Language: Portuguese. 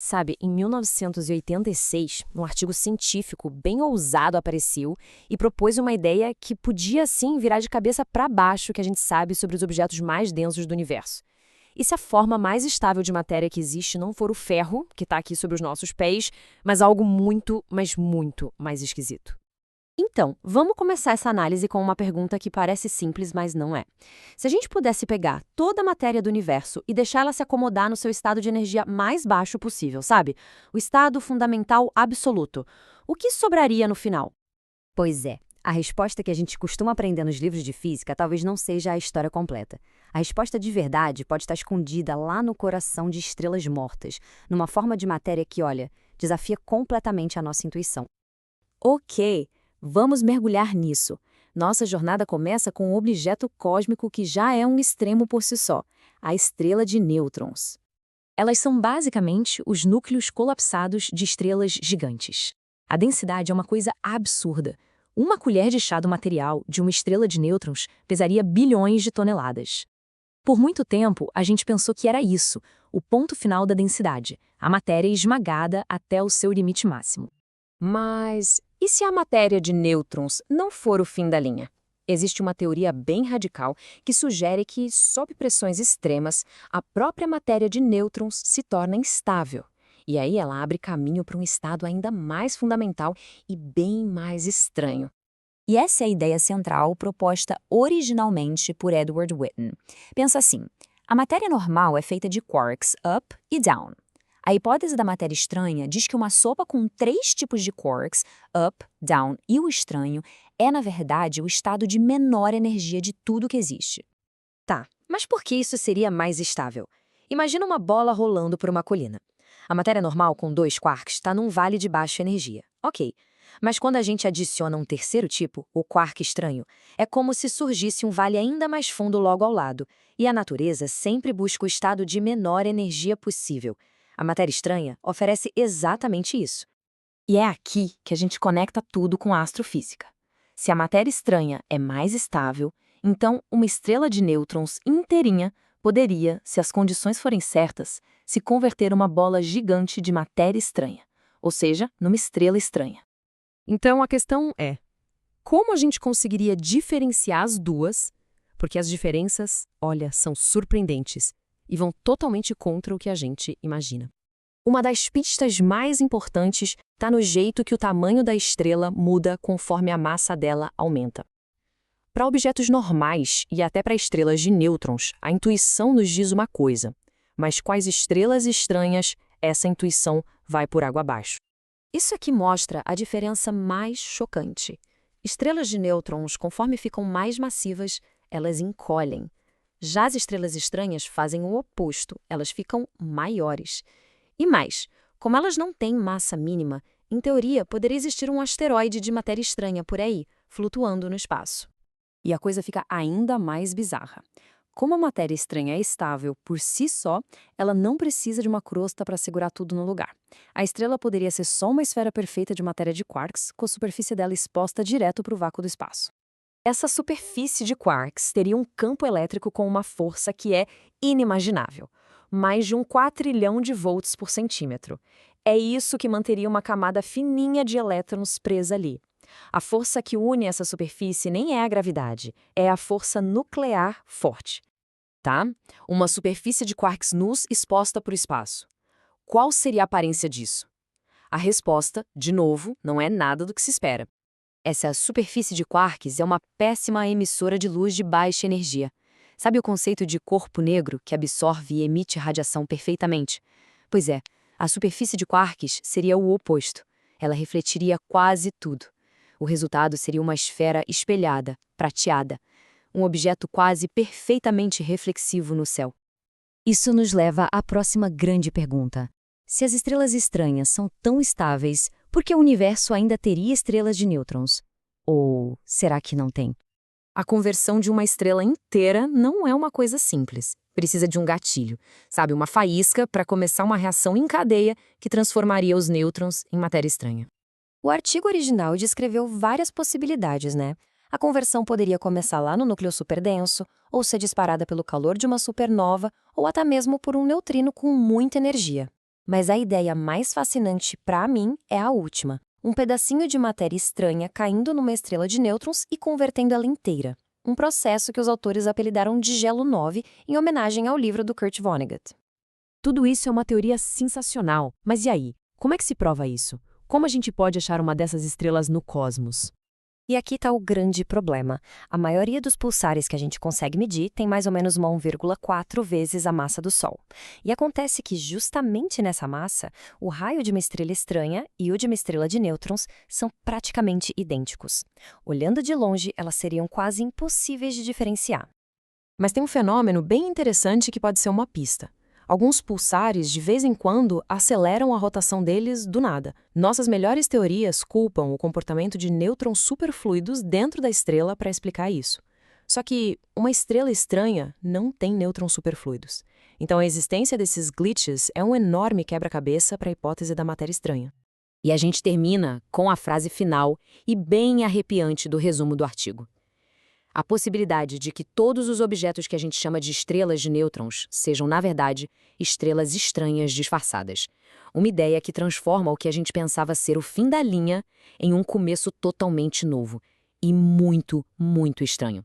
Sabe, em 1986, um artigo científico bem ousado apareceu e propôs uma ideia que podia, sim, virar de cabeça para baixo o que a gente sabe sobre os objetos mais densos do universo. E se a forma mais estável de matéria que existe não for o ferro, que está aqui sobre os nossos pés, mas algo muito, mas muito mais esquisito? Então, vamos começar essa análise com uma pergunta que parece simples, mas não é. Se a gente pudesse pegar toda a matéria do universo e deixar ela se acomodar no seu estado de energia mais baixo possível, sabe? O estado fundamental absoluto, o que sobraria no final? Pois é, a resposta que a gente costuma aprender nos livros de física talvez não seja a história completa. A resposta de verdade pode estar escondida lá no coração de estrelas mortas, numa forma de matéria que, olha, desafia completamente a nossa intuição. Ok, vamos mergulhar nisso. Nossa jornada começa com um objeto cósmico que já é um extremo por si só, a estrela de nêutrons. Elas são basicamente os núcleos colapsados de estrelas gigantes. A densidade é uma coisa absurda. Uma colher de chá do material de uma estrela de nêutrons pesaria bilhões de toneladas. Por muito tempo, a gente pensou que era isso, o ponto final da densidade, a matéria esmagada até o seu limite máximo. Mas e se a matéria de nêutrons não for o fim da linha? Existe uma teoria bem radical que sugere que, sob pressões extremas, a própria matéria de nêutrons se torna instável. E aí ela abre caminho para um estado ainda mais fundamental e bem mais estranho. E essa é a ideia central proposta originalmente por Edward Witten. Pensa assim, a matéria normal é feita de quarks up e down. A hipótese da matéria estranha diz que uma sopa com 3 tipos de quarks, up, down e o estranho, é, na verdade, o estado de menor energia de tudo que existe. Tá, mas por que isso seria mais estável? Imagina uma bola rolando por uma colina. A matéria normal com 2 quarks está num vale de baixa energia. Ok. Mas quando a gente adiciona um terceiro tipo, o quark estranho, é como se surgisse um vale ainda mais fundo logo ao lado. E a natureza sempre busca o estado de menor energia possível. A matéria estranha oferece exatamente isso. E é aqui que a gente conecta tudo com a astrofísica. Se a matéria estranha é mais estável, então uma estrela de nêutrons inteirinha poderia, se as condições forem certas, se converter uma bola gigante de matéria estranha, ou seja, numa estrela estranha. Então a questão é, como a gente conseguiria diferenciar as duas? Porque as diferenças, olha, são surpreendentes e vão totalmente contra o que a gente imagina. Uma das pistas mais importantes está no jeito que o tamanho da estrela muda conforme a massa dela aumenta. Para objetos normais e até para estrelas de nêutrons, a intuição nos diz uma coisa, mas com as estrelas estranhas, essa intuição vai por água abaixo. Isso aqui mostra a diferença mais chocante. Estrelas de nêutrons, conforme ficam mais massivas, elas encolhem. Já as estrelas estranhas fazem o oposto, elas ficam maiores. E mais, como elas não têm massa mínima, em teoria poderia existir um asteroide de matéria estranha por aí, flutuando no espaço. E a coisa fica ainda mais bizarra. Como a matéria estranha é estável por si só, ela não precisa de uma crosta para segurar tudo no lugar. A estrela poderia ser só uma esfera perfeita de matéria de quarks, com a superfície dela exposta direto para o vácuo do espaço. Essa superfície de quarks teria um campo elétrico com uma força que é inimaginável. Mais de 1 quatrilhão de volts por centímetro. É isso que manteria uma camada fininha de elétrons presa ali. A força que une essa superfície nem é a gravidade, é a força nuclear forte. Tá? Uma superfície de quarks nus exposta para o espaço. Qual seria a aparência disso? A resposta, de novo, não é nada do que se espera. Essa superfície de quarks é uma péssima emissora de luz de baixa energia. Sabe o conceito de corpo negro que absorve e emite radiação perfeitamente? Pois é, a superfície de quarks seria o oposto. Ela refletiria quase tudo. O resultado seria uma esfera espelhada, prateada, um objeto quase perfeitamente reflexivo no céu. Isso nos leva à próxima grande pergunta. Se as estrelas estranhas são tão estáveis, por que o universo ainda teria estrelas de nêutrons? Ou será que não tem? A conversão de uma estrela inteira não é uma coisa simples. Precisa de um gatilho, sabe, uma faísca para começar uma reação em cadeia que transformaria os nêutrons em matéria estranha. O artigo original descreveu várias possibilidades, né? A conversão poderia começar lá no núcleo superdenso, ou ser disparada pelo calor de uma supernova, ou até mesmo por um neutrino com muita energia. Mas a ideia mais fascinante para mim é a última. Um pedacinho de matéria estranha caindo numa estrela de nêutrons e convertendo ela inteira. Um processo que os autores apelidaram de Gelo 9, em homenagem ao livro do Kurt Vonnegut. Tudo isso é uma teoria sensacional, mas e aí? Como é que se prova isso? Como a gente pode achar uma dessas estrelas no cosmos? E aqui está o grande problema. A maioria dos pulsares que a gente consegue medir tem mais ou menos uma 1,4 vezes a massa do Sol. E acontece que, justamente nessa massa, o raio de uma estrela estranha e o de uma estrela de nêutrons são praticamente idênticos. Olhando de longe, elas seriam quase impossíveis de diferenciar. Mas tem um fenômeno bem interessante que pode ser uma pista. Alguns pulsares, de vez em quando, aceleram a rotação deles do nada. Nossas melhores teorias culpam o comportamento de nêutrons superfluidos dentro da estrela para explicar isso. Só que uma estrela estranha não tem nêutrons superfluidos. Então a existência desses glitches é um enorme quebra-cabeça para a hipótese da matéria estranha. E a gente termina com a frase final e bem arrepiante do resumo do artigo. A possibilidade de que todos os objetos que a gente chama de estrelas de nêutrons sejam, na verdade, estrelas estranhas disfarçadas. Uma ideia que transforma o que a gente pensava ser o fim da linha em um começo totalmente novo. E muito, muito estranho.